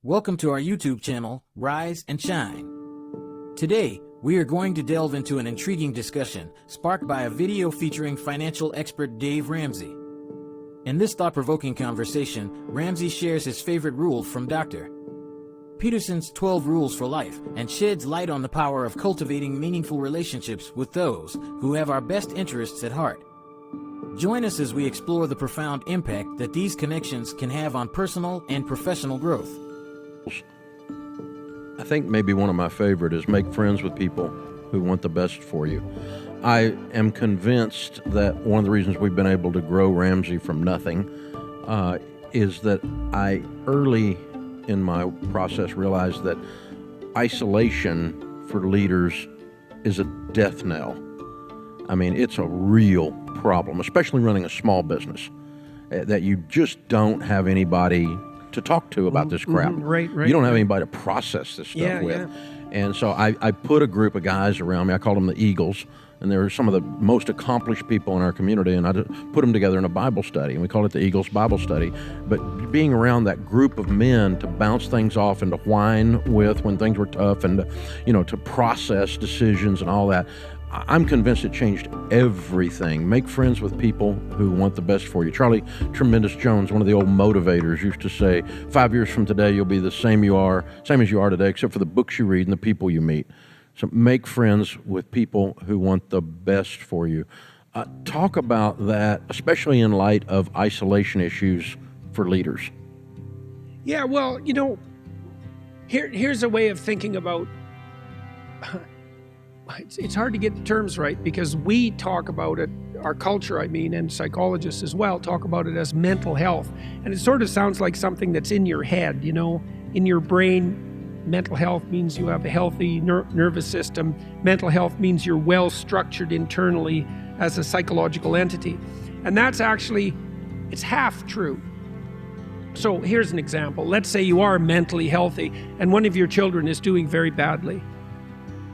Welcome to our YouTube channel, Rise and Shine. Today, we are going to delve into an intriguing discussion sparked by a video featuring financial expert Dave Ramsey. In this thought-provoking conversation, Ramsey shares his favorite rule from Dr. Peterson's 12 Rules for Life and sheds light on the power of cultivating meaningful relationships with those who have our best interests at heart. Join us as we explore the profound impact that these connections can have on personal and professional growth. I think maybe one of my favorite is make friends with people who want the best for you. I am convinced that one of the reasons we've been able to grow Ramsey from nothing is that I early in my process realized that isolation for leaders is a death knell. I mean, it's a real problem, especially running a small business, that you just don't have anybody to talk to about this crap. Right. You don't have anybody to process this stuff with. Yeah. And so I put a group of guys around me. I called them the Eagles, and they were some of the most accomplished people in our community, and I put them together in a Bible study, and we called it the Eagles Bible Study. But being around that group of men to bounce things off and to whine with when things were tough and to process decisions and all that, I'm convinced it changed everything. Make friends with people who want the best for you. Charlie Tremendous Jones, one of the old motivators, used to say, 5 years from today, you'll be the same as you are today, except for the books you read and the people you meet. So make friends with people who want the best for you. Talk about that, especially in light of isolation issues for leaders. Yeah, well, here's a way of thinking about it's hard to get the terms right because we talk about it, our culture, and psychologists as well, talk about it as mental health. And it sort of sounds like something that's in your head, in your brain. Mental health means you have a healthy nervous system. Mental health means you're well structured internally as a psychological entity. And that's actually, it's half true. So here's an example. Let's say you are mentally healthy and one of your children is doing very badly.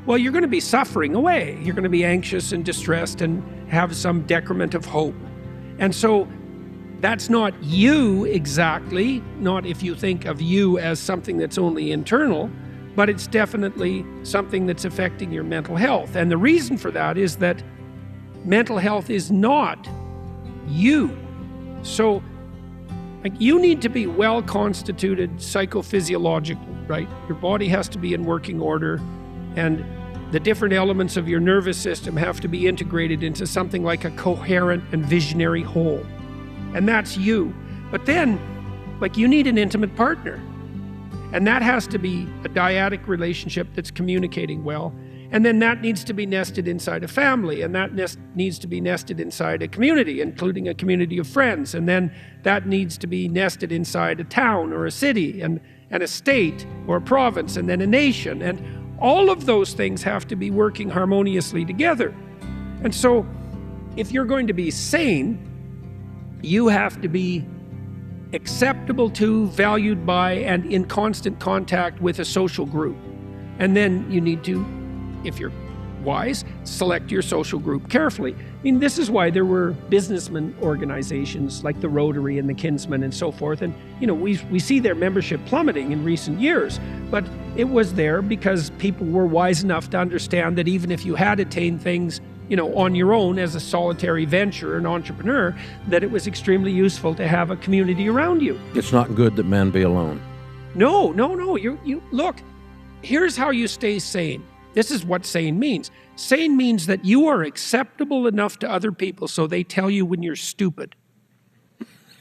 Well, you're going to be suffering away. You're going to be anxious and distressed and have some decrement of hope. And so that's not you exactly, not if you think of you as something that's only internal, but it's definitely something that's affecting your mental health. And the reason for that is that mental health is not you. So you need to be well constituted psychophysiologically, right? Your body has to be in working order. And the different elements of your nervous system have to be integrated into something like a coherent and visionary whole. And that's you. But then, you need an intimate partner. And that has to be a dyadic relationship that's communicating well. And then that needs to be nested inside a family. And that needs to be nested inside a community, including a community of friends. And then that needs to be nested inside a town or a city and a state or a province and then a nation. And all of those things have to be working harmoniously together. And so if you're going to be sane, you have to be acceptable to, valued by, and in constant contact with a social group. And then you need to, if you're wise, select your social group carefully. This is why there were businessman organizations like the Rotary and the Kinsmen and so forth. And, we see their membership plummeting in recent years, but it was there because people were wise enough to understand that even if you had attained things, on your own as a solitary venture, an entrepreneur, that it was extremely useful to have a community around you. It's not good that man be alone. No. You look, here's how you stay sane. This is what sane means. Sane means that you are acceptable enough to other people so they tell you when you're stupid.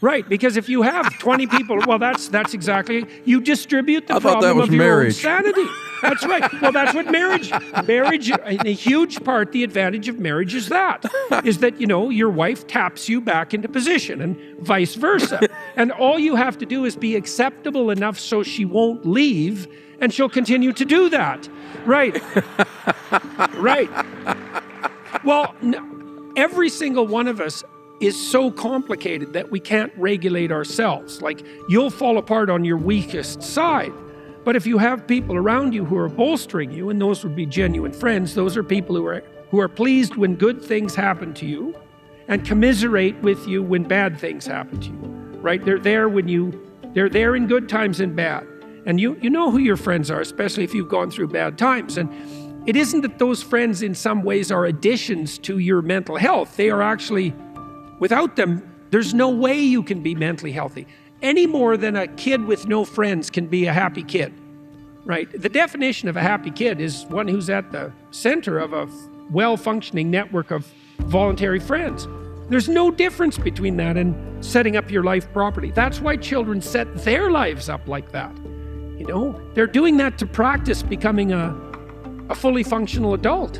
Right, because if you have 20 people, well, that's exactly, you distribute the problem of your own sanity. That's right. Well, that's what marriage, in a huge part, the advantage of marriage is that your wife taps you back into position and vice versa. And all you have to do is be acceptable enough so she won't leave and she'll continue to do that. Right. Right. Well, every single one of us is so complicated that we can't regulate ourselves. You'll fall apart on your weakest side. But if you have people around you who are bolstering you, and those would be genuine friends, those are people who are pleased when good things happen to you and commiserate with you when bad things happen to you. Right? They're there in good times and bad. And you know who your friends are, especially if you've gone through bad times. And it isn't that those friends in some ways are additions to your mental health. They are actually, without them, there's no way you can be mentally healthy. Any more than a kid with no friends can be a happy kid, right? The definition of a happy kid is one who's at the center of a well-functioning network of voluntary friends. There's no difference between that and setting up your life properly. That's why children set their lives up like that. You know, they're doing that to practice becoming a fully functional adult.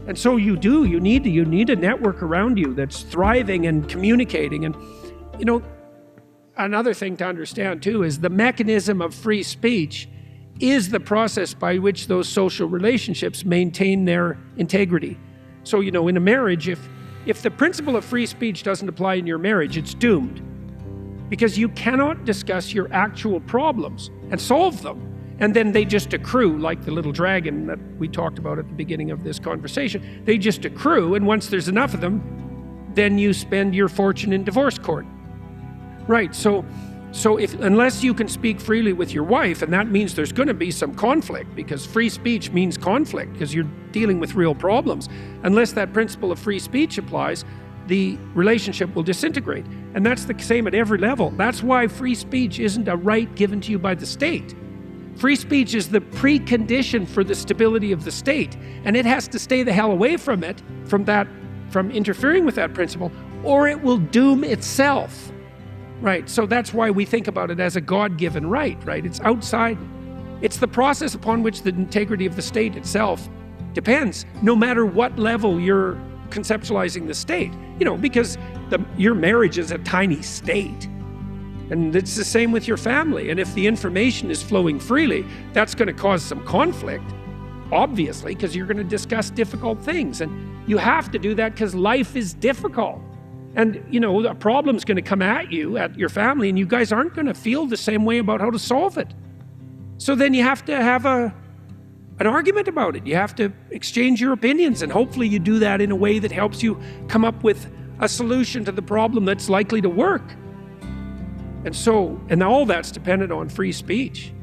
And so you need a network around you that's thriving and communicating. And, you know, another thing to understand too is the mechanism of free speech is the process by which those social relationships maintain their integrity. So, you know, in a marriage, if the principle of free speech doesn't apply in your marriage, it's doomed. Because you cannot discuss your actual problems and solve them. And then they just accrue, like the little dragon that we talked about at the beginning of this conversation. They just accrue, and once there's enough of them, then you spend your fortune in divorce court. Right, so unless you can speak freely with your wife, and that means there's going to be some conflict, because free speech means conflict, because you're dealing with real problems. Unless that principle of free speech applies, the relationship will disintegrate. And that's the same at every level. That's why free speech isn't a right given to you by the state. Free speech is the precondition for the stability of the state, and it has to stay the hell away from it, from interfering with that principle, or it will doom itself. Right, so that's why we think about it as a God-given right? It's outside. It's the process upon which the integrity of the state itself depends, no matter what level you're conceptualizing the state. You know, because your marriage is a tiny state. And it's the same with your family. And if the information is flowing freely, that's going to cause some conflict, obviously, because you're going to discuss difficult things. And you have to do that because life is difficult. And, you know, a problem's going to come at you, at your family, and you guys aren't going to feel the same way about how to solve it. So then you have to have an argument about it. You have to exchange your opinions, and hopefully you do that in a way that helps you come up with a solution to the problem that's likely to work. And all that's dependent on free speech.